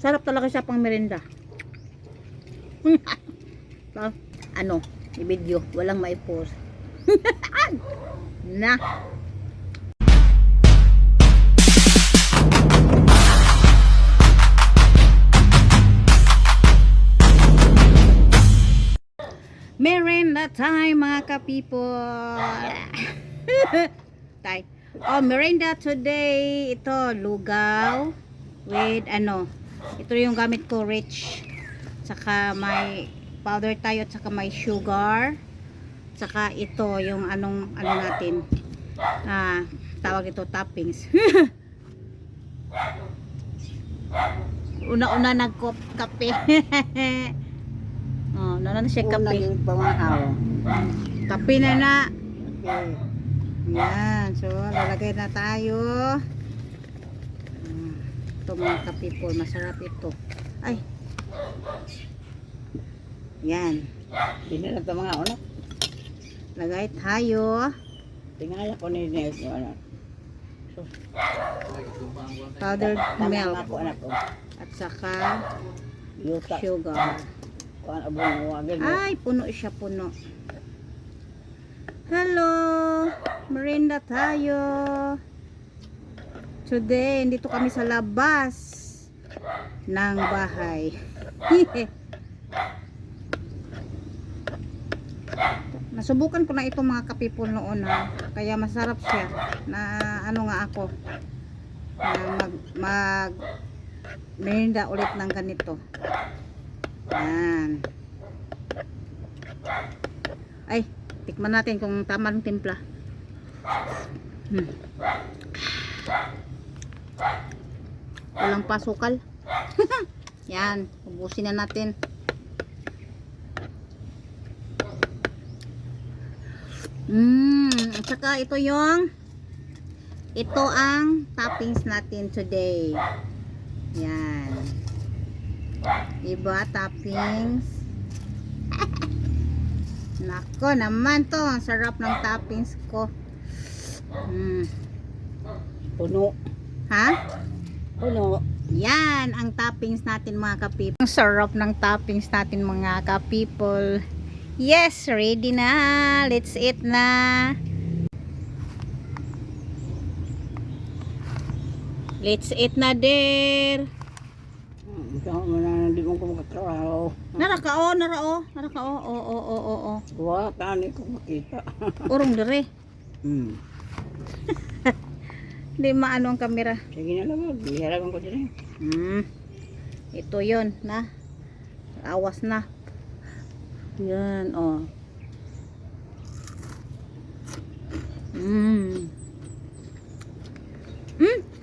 Sarap talaga siya pang merienda. Ano, i-video, walang maipost. Na. Merienda time mga ka-people. Tay. Oh, merienda today. Ito, lugaw with ano. Ito yung gamit ko, rich. Saka may powder tayo, saka may sugar. Saka ito yung ano natin. Tawag ito toppings. Una-una nagkape. Oh, na siya kape. Naging pamahaw. Kape na. Okay. Yan. So, lalagay na tayo. Ito mga ka-people. Masarap ito. Ay. Yan. Hindi na ito mga unak. Lagay tayo. Tingala ko ni Nels. Ano. Powdered milk. Ako anak ko. At saka Yuta. sugar. Kuan abon mo agad. Ay, puno siya, puno. Hello. Merienda tayo. Today, dito kami sa labas ng bahay. Nasubukan ko na ito mga kapipol noon kaya masarap siya na ano nga ako na mag merienda ulit ng ganito. Yan. Ay, tikman natin kung tama ng timpla. Walang pasukal. Yan, ubusin na natin. At saka ito ang toppings natin today. Yan. Diba, toppings? Nako naman to, ang sarap ng toppings ko. Puno. Ha? Puno. Yan ang toppings natin mga ka-people. Ang sarap ng toppings natin mga ka-people. Yes, ready na. Let's eat na. Let's eat na, dear. Ikaw mo na hindi mo ko makatrabaho. Narakao. Oo. Wala tani ko makita. Urong dire. Hindi maano ang kamera. Sige na lang. Biharagan ko din. Ito yon na. Awas na. Yan, oh.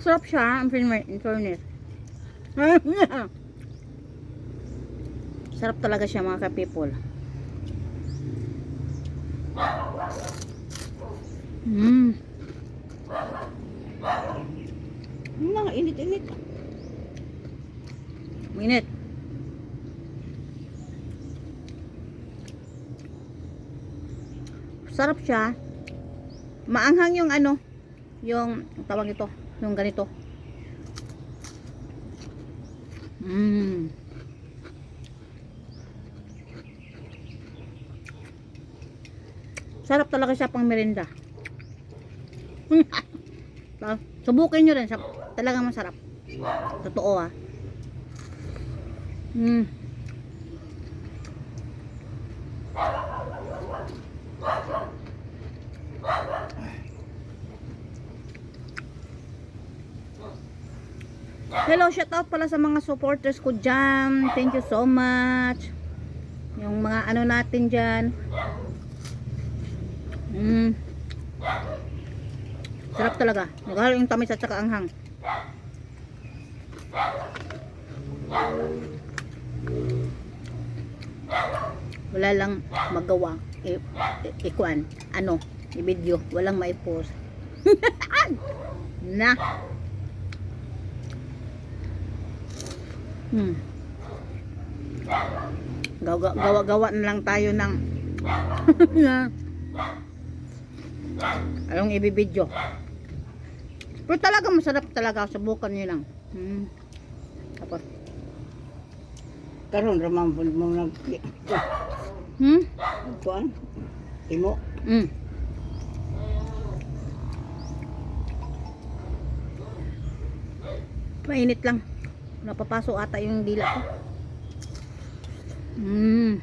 Sarap siya. Ang fairness. Sarap talaga siya mga ka-people. Mga init-init. Minute. Sarap siya. Maanghang yung ano, yung tawag ito, yung ganito. Sarap talaga siya pang merienda. Subukin nyo rin, talagang masarap. Totoo Hello, shout out pala sa mga supporters ko dyan. Thank you so much. Yung mga ano natin dyan. Sarap talaga. Naghalo yung tamis at saka anghang. Wala lang magawa. Ikuan. Ano? I-video. Walang maipost. Na. Gawa-gawa na lang tayo ng anong ibibidyo. Pero talaga masarap talaga. Subukan nyo lang. Tapos Karon ramang po mo nag Hmm? kuan. Imo. Mm. Mainit lang. Napapaso ata yung dila ko. Mm.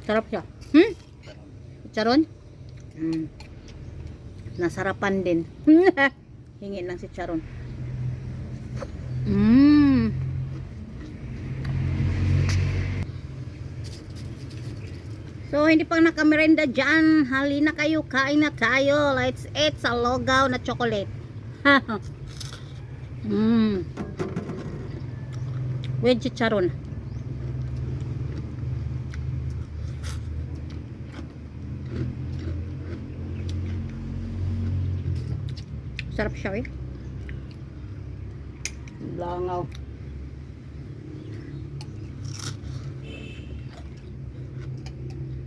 Sarap siya. Hmm? Charon? Mm. Nasarapan din. Hingin lang si Charon. Mm. So, hindi pang nakamerenda dyan. Halina kayo, kain na tayo. Let's eat sa logaw na chocolate. mm. With chicharon. Sarap siya eh. Langaw.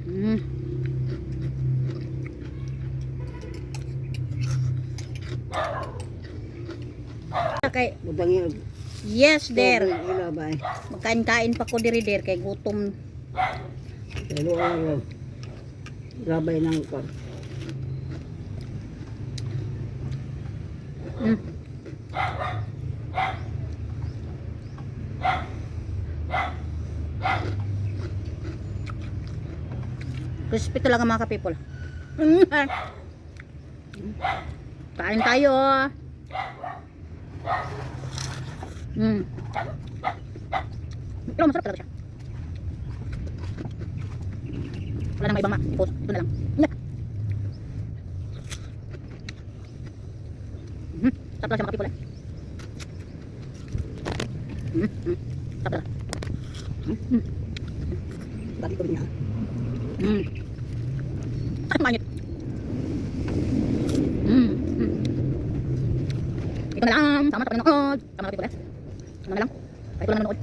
Mm. Okay. Butangi. Yes, there. Ila ba? Magkain-kain pa ko diri der kay gutom. Pero ano. Gabay nang kuan. Mm. Crispy talaga mga ka-people. Kain tayo. Mm. Pero masarap talaga siya. Wala nang ibang ma-post. Ito na lang. Sarap talaga siya mga ka-people. Sarap talaga. Bakit ko niya? Mainit. Ito na lang. Sama na panonood. Sama na people. Sama na lang. Kahit wala nanonood.